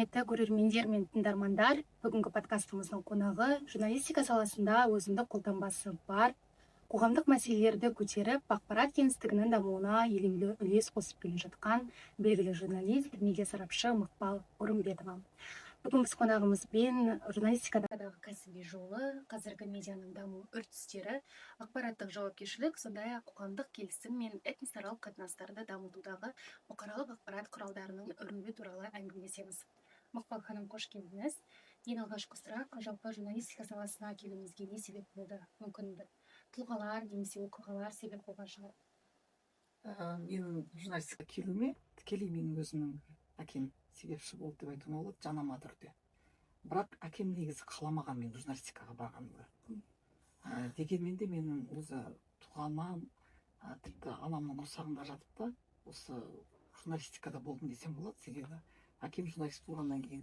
Құрметті көрермендер мен тыңдармандар, бүгінгі подкастымыздың қонағы журналистика саласында өзіндік қолтаңбасы бар, қоғамдық мәселелерді көтеріп, ақпарат кеңістігінің дамуына елеулі үлес қосып келе жатқан белгілі журналист, медиа сарапшы Мақпал Орынбетова. Бүгін біз қонағымызбен журналистикадағы кәсіби жолы, қазіргі медианың даму үрдістері, ақпараттық жауапкершілік, сондай-ақ қоғамдық келісім мен этносаралық қатынастарды дамытудағы бұқаралық ақпарат құралдарының рөлі туралы әңгімелесеміз. Мақпал ханым, қош келдіңіз. Ең алғашқы сұрақ, жалпы журналистика саласына келуіңізге не себеп болды? Мүмкін тұлғалар немесе оқиғалар себеп болған шығар? Менің журналистикаға келуіме тікелей менің өзімнің әкем себепші болды деп айтуға болады, жанама түрде. Бірақ әкем негізі қаламаған мен журналистикаға барғанымды. Дегенмен де менің өзі туғаннан, тіпті анамның құрсағында жатып та осы журналистикада болдым десем болады. Себебі әкем журналист болғаннан кейін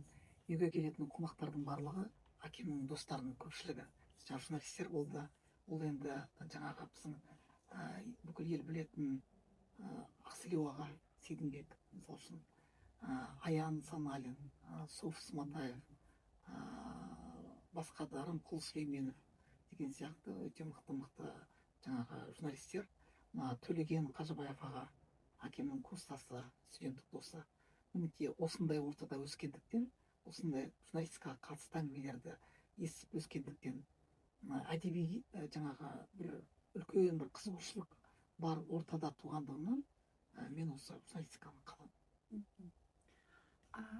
үйге келетін қонақтардың барлығы әкемнің достарының көпшілігі журналистер болды. Ол енді жаңағы біздің бүкіл ел білетін Ақселеу аға Сейдімбек, мысалы үшін Аян Саналин, Софыс Матаев, басқа да Рымқұл Сүлейменов деген сияқты өте мықты жаңағы журналистер. Төлеген Қажыбаев аға, әкемнің курстасы, студенттік досы. Мінекей осындай ортада өскендіктен, осындай журналистикаға қатысты әңгімелерді естіп өскендіктен, әдеби жаңағы бір үлкен бір қызығушылық бар ортада туғандығымнан мен осы журналистиканы қаладым.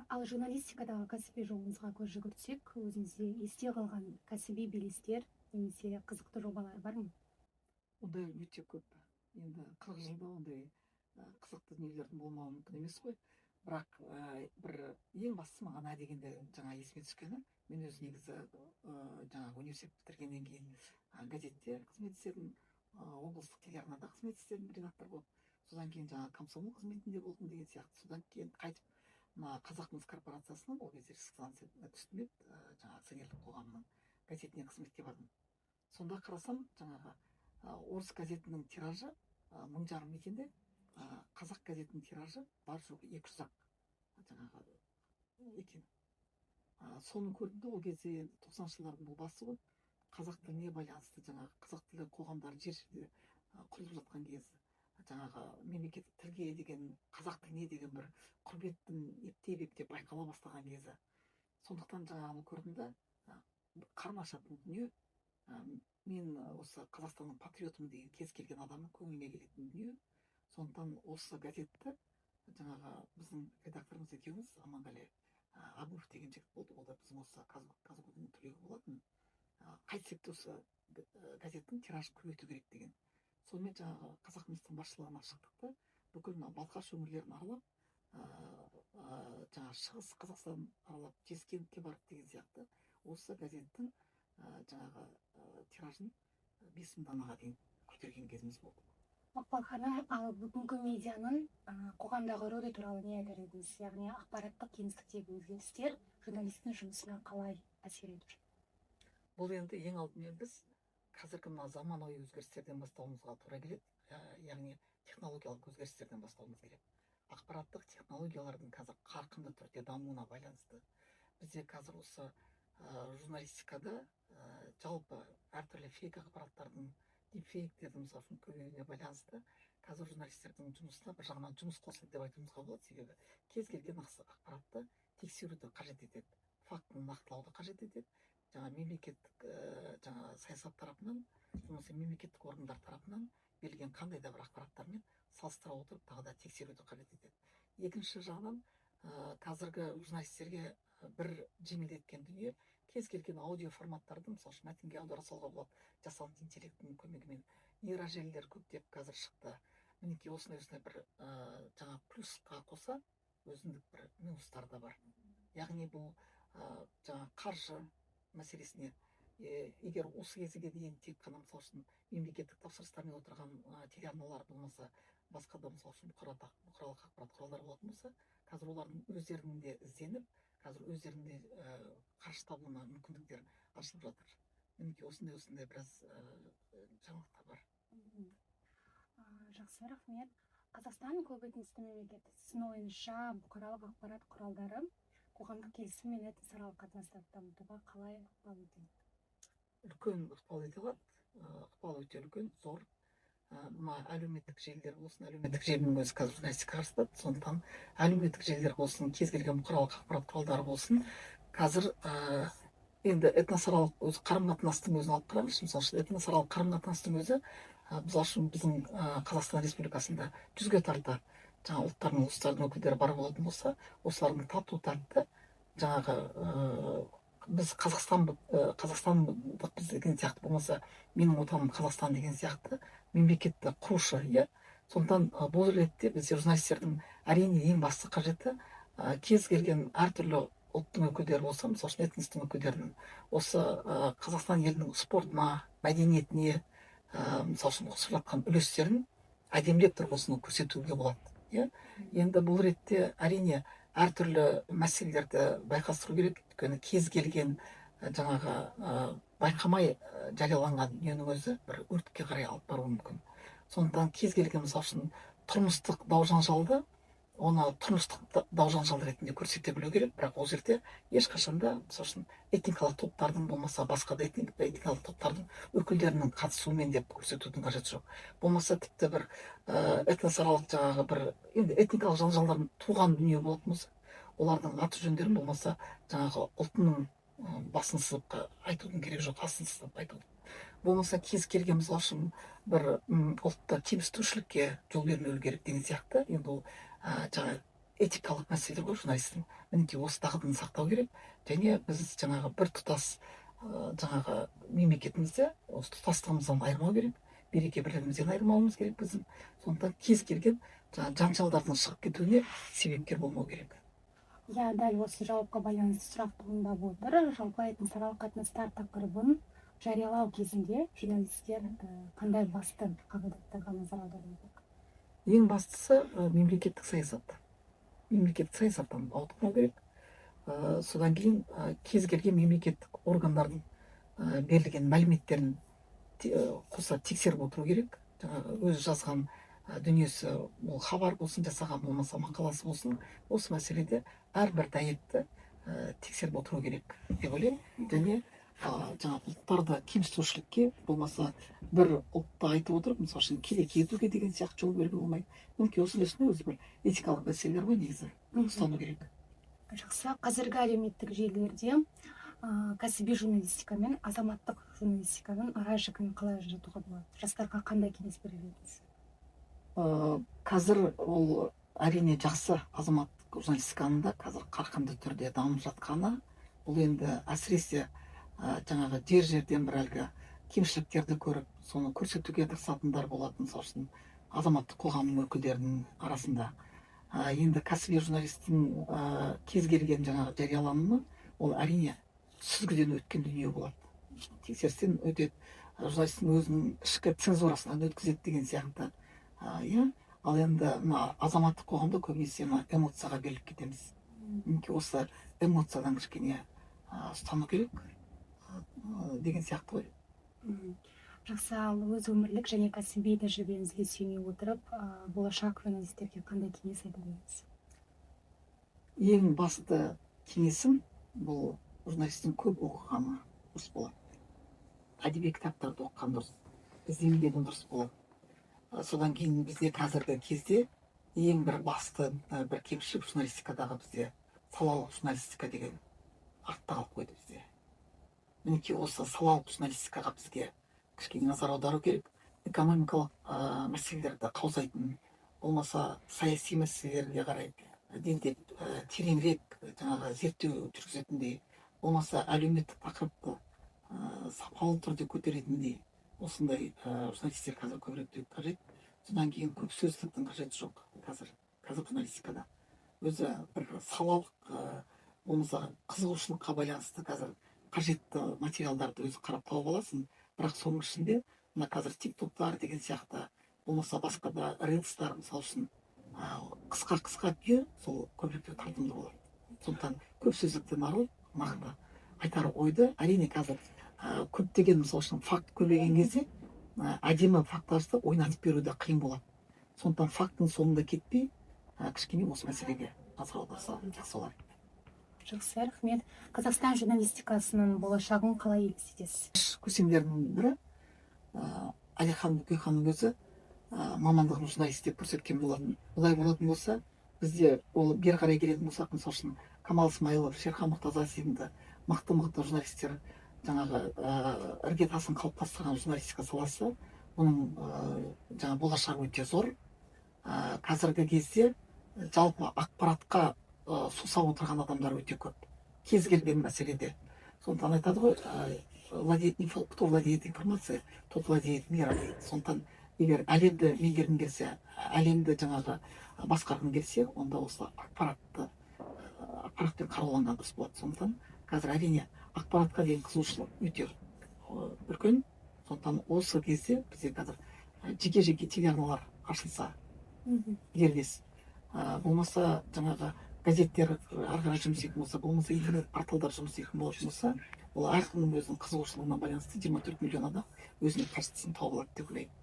Ал журналистикадағы кәсіби жолыңызға көз жүгіртсек, өзіңізде есте қалған кәсіби белестер немесе қызықты жобалар бар ма? Ондай өте көп. Енді 40 жылда ондай қызықты дүниелердің болмауы мүмкін емес қой. Бірақ бір ең бастысы маған дегенде жаңа есіме түскені, мен өз негізі жаңағы университет бітіргеннен кейін газетте қызмет істедім, облыстық телеарнада қызмет істедім редактор болып. Содан кейін жаңағы комсомол қызметінде болдым деген сияқты. Содан кейін қайтып Қазақмыс корпорациясының, ол кезде станциясына түстім еді, жаңағы акционерлік қоғамның газетіне қызметке бардым. Сонда қарасам, жаңағы орыс газетінің тиражы 1500 екенде, қазақ газетінің тиражы бар жоғы 200-ақ жаңағы екен. Соны көрдім де, ол кезде 90-шы жылдардың бұл басы ғой, қазақ тіліне байланысты жаңағы қазақ тілі қоғамдары жер-жерде құрылып жатқан кезі, жаңағы мемлекеттік тілге деген, қазақ тіліне деген бір құрметтің ептеп байқала бастаған кезі. Сондықтан жаңағыны көрдім де, қарны ашатын дүние. Мен осы Қазақстанның патриотымын деген кез келген адамның көңіліне келетін дүние. Сондықтан осы газетті жаңағы біздің редакторымыз екеуміз, Аманғали Абуов деген жігіт болды, ол да біздің осы Казгудың түлегі болатын. Қайтсек те осы газеттің тиражын көбейту керек деген. Сонымен жаңағы Қазақмыстың басшылығына шықтық та, бүкіл Балқаш өңірлерін аралап, жаңағы шығыс Қазақстан аралап, Жезкентке барып деген сияқты осы газеттің жаңағы тиражын 5000 данаға дейін көтерген кезіміз болды. Мақпал ханым, ал бүгінгі медианың қоғамдағы рөлі туралы не айтар едіңіз? Яғни ақпараттық кеңістіктегі өзгерістер журналистің жұмысына қалай әсер етіп жатыр? Бұл енді ең алдымен біз қазіргі заманауи өзгерістерден бастауымызға тура келеді, яғни технологиялық өзгерістерден бастауымыз керек. Ақпараттық технологиялардың қазір қарқынды түрде дамуына байланысты бізде қазір осы журналистикада жалпы әртүрлі фейк ақпараттардың, дипфейктердің мысалы үшін көбеюіне байланысты қазір журналистердің жұмысына бір жағынан жұмыс қосылды деп айтуымызға болады. Себебі кез келген ақпаратты тексеруді қажет етеді, фактіні нақтылауды қажет етеді. Жаңа мемлекеттік саясат тарапынан, немесе мемлекеттік органдар тарапынан берілген қандай да бір ақпараттармен салыстыра отырып тағы да тексеруді қажет етеді. Екінші жағынан қазіргі журналистерге бір жеңілдеткен дүние, кез келген аудио форматтарды мысалы үшін мәтінге аудара салуға болады, жасанды интеллектінің көмегімен. Нейрожелілер көптеп қазір шықты. Мінекей осындай бір жаңа плюсқа қоса өзіндік бір минустар да бар. Яғни бұл жаңа қаржы мәселесіне, егер осы кезге дейін тек қана мысалы үшін мемлекеттік тапсырыстармен отырған телеарналар болмаса, басқа да мысалы үшін бұқаралық ақпарат құралдары болатын болса, қазір олардың өздерінің де ізденіп, қазір өздерінде қаржы табуына мүмкіндіктер ашылып жатыр. Мінекей осындай біраз жаңалықтар бар. Жақсы, рахмет. Қазақстан көпэтносты мемлекет. Сіздің ойыңызша бұқаралық ақпарат құралдары қоғамдық келісім мен этносаралық қатынастарды дамытуға қалай ықпал етеді? Үлкен ықпал ете алады. Ықпал өте үлкен, зор. Мына әлеуметтік желілер болсын, әлеуметтік желінің өзі қазір журналистикаға араласады. Сондықтан әлеуметтік желілер болсын, кез келген бұқаралық ақпарат құралдары болсын, қазір енді этносаралық өзі қарым-қатынастың өзін алып қараңызшы. Мысалы үшін этносаралық қарым-қатынастың өзі мысалы үшін біздің Қазақстан Республикасында 100-ге тарта жаңа ұлттар мен ұлыстардың өкілдері бар болатын болса, осылардың тату тәтті жаңағы біз қазақстандық біз деген сияқты болмаса, менің отаным Қазақстан деген сияқты мемлекетті құрушы, иә. Сондықтан бұл ретте біз журналистердің әрине ең басты қажеті кез келген әртүрлі ұлттың өкілдері болса, мысалы үшін этностың өкілдерінің осы Қазақстан елінің спортына, мәдениетіне, мысалы үшін қосып жатқан үлестерін әдемілеп тұрғысынан көрсетуге болады, иә. Енді бұл ретте әрине әртүрлі мәселелерді байқастыру керек, өйткені кез келген жаңағы байқамай жарияланған дүниенің өзі бір өртке қарай алып баруы мүмкін. Сондықтан кез келген мысалы үшін тұрмыстық дау-жанжалды оны тұрмыстық дау-жанжал ретінде көрсете білу керек, бірақ ол жерде ешқашанда мысалы үшін этникалық топтардың болмаса басқа да этникалық топтардың өкілдерінің қатысуымен деп көрсетудің қажеті жоқ. Болмаса тіпті бір этносаралық жаңағы бір енді этникалық жанжалдар туған дүние болатын болса, олардың аты жөндерін болмаса жаңағы ұлтының басын сызып айтудың керегі жоқ, асын сызып айтудың. Болмаса кез келген мысалы үшін бір ұлтты кемсітушілікке жол бермеу керек деген сияқты. Енді ол жаңағы этикалық мәселелер ғой журналистің. Мінекей осы дағдыны сақтау керек, және біз жаңағы бір тұтас жаңағы мемлекетімізде осы тұтастығымыздан айырмау керек, береке бірлігімізден айырмауымыз керек біздің. Сондықтан кез келген жанжалдардың шығып кетуіне себепкер болмау керек. Иә, дәл осы жауапқа байланысты сұрақ туындап отыр. Жалпы этносаралық қатынастар тақырыбын жариялау кезінде журналистер қандай басты қағидаттарға назар аудару керек? Ең бастысы мемлекеттік саясат. Мемлекеттік саясаттан ауытқымау керек. Содан кейін кез келген мемлекеттік органдардың берілген мәліметтерін қоса тексеріп отыру керек. Өзі жазған дүниесі, ол хабар болсын, жасаған болмаса мақаласы болсын, осы мәселеде әрбір дәйекті тексеріп отыру керек деп ойлаймын. Және жаңағы ұлттарды кемсітушілікке болмаса бір ұлтты айтып отырып, мысалы үшін келеке етуге деген сияқты жол беруге болмайды. Мүмкін осының үстіне өзі бір этикалық мәселелер ғой негізі ұстану керек. Жақсы, қазіргі әлеуметтік желілерде кәсіби журналистика мен азаматтық журналистиканың ара жігін қалай ажыратуға болады? Жастарға қандай кеңес берер едіңіз? Қазір ол әрине жақсы, азаматтық журналистиканың да қазір қарқынды түрде дамып жатқаны. Бұл енді әсіресе жаңағы жер-жерден бір әлгі кемшіліктерді көріп, соны көрсетуге тырысатындар болатын, мысалы үшін азаматтық қоғамның өкілдерінің арасында. Енді кәсіби журналистің кез келген жаңағы жарияланымы, ол әрине сүзгіден өткен дүние болады. Тексерістен өтеді, журналистің өзінің ішкі цензурасынан өткізеді деген сияқты. Ал енді азаматтық қоғамда көбінесе эмоцияға беріліп кетеміз. Мүмкін осы эмоциядан кішкене ұстану керек деген сияқты ғой. Жақсы, ал өз өмірлік және кәсіби тәжірибеңізге сүйене отырып, болашақ журналистерге қандай кеңес айтар едіңіз? Ең басты кеңесім бұл журналистің көп оқығаны дұрыс болады. Әдеби кітаптарды оқыған дұрыс, ізденген дұрыс болады. Содан кейін бізде қазіргі кезде ең бір басты бір кемшілік журналистикадағы бізде салалық журналистика деген артта қалып қойды бізде. Мінекей осы салалық журналистикаға бізге кішкене назар аудару керек. Экономикалық мәселелерді қаузайтын, болмаса саяси мәселелерге қарай дендеп тереңірек жаңағы зерттеу жүргізетіндей, болмаса әлеуметтік тақырыпты сапалы түрде көтеретіндей осындай журналистер қазір көбірек қажет. Содан кейін көп сөздіктің қажеті жоқ қазір журналистикада. Өзі бір салалық болмаса қызығушылыққа байланысты қазір қажетті материалдарды өзі қарап тауып аласың, бірақ соның ішінде мына қазір тиктоктар деген сияқты болмаса басқа да рилстар мысалы үшін қысқа видео сол көбірек тартымды болады. Сондықтан көп сөздіктен арылып нақты айтар ойды, әрине қазір көптеген мысалы үшін факт көбейген кезде әдемі факттарды ойнатып беруді қиын болады. Сондықтан факттың соңында кетпей кішкене осы мәселеге назар аударса жақсы болар. Жақсы, рахмет. Қазақстан журналистикасының болашағын қалай елестетесіз? Көсемдердің бірі Әлихан Бөкейханның өзі мамандығын журналист деп көрсеткен болатын. Олай болатын болса, бізде ол бері қарай келетін болсақ, мысалы үшін Камал Смайылов, Шерхан Мұртаза сынды мықты журналистер жаңағы іргетасын қалыптастырған журналистика саласы, бұның жаңа болашағы өте зор. Қазіргі кезде жалпы ақпаратқа сусап отырған адамдар өте көп. Кез келген мәселеде. Сондықтан айтады ғой, кто владеет информацией, тот владеет миром. Сондықтан егер әлемді меңгергің келсе, әлемді жаңағы басқарғың келсе, онда осы ақпаратпен қаруланған дұрыс болады. Сондықтан қазір әрине ақпаратқа деген қызығушылық өте үлкен. Сондықтан осы кезде бізде қазір жеке телеарналар ашылса дербес, болмаса жаңағы газеттер ары қарай жұмыс істейтін болса, болмаса интернет порталдар жұмыс істейтін болатын болса, ол әркімнің өзінің қызығушылығына байланысты 24 миллион адам өзінің қарсысын тауып алады деп ойлаймын.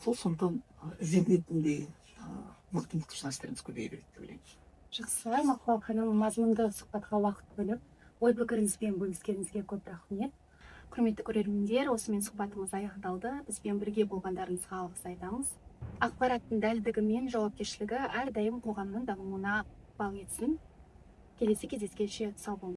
Сол сондықтан ізденетіндей мықты журналистеріміз көбейе береді деп ойлаймын. Жақсы, Мақпал ханым, мазмұнды сұхбатқа уақыт бөліп, ой пікіріңізбен бөліскеніңізге көп рахмет. Құрметті көрермендер, осымен сұхбатымыз аяқталды. Бізбен бірге болғандарыңызға алғыс айтамыз. Ақпараттың дәлдігі мен жауапкершілігі әрдайым қоғамның дамуына ықпал етсін. Келесі кездескенше сау болыңыз.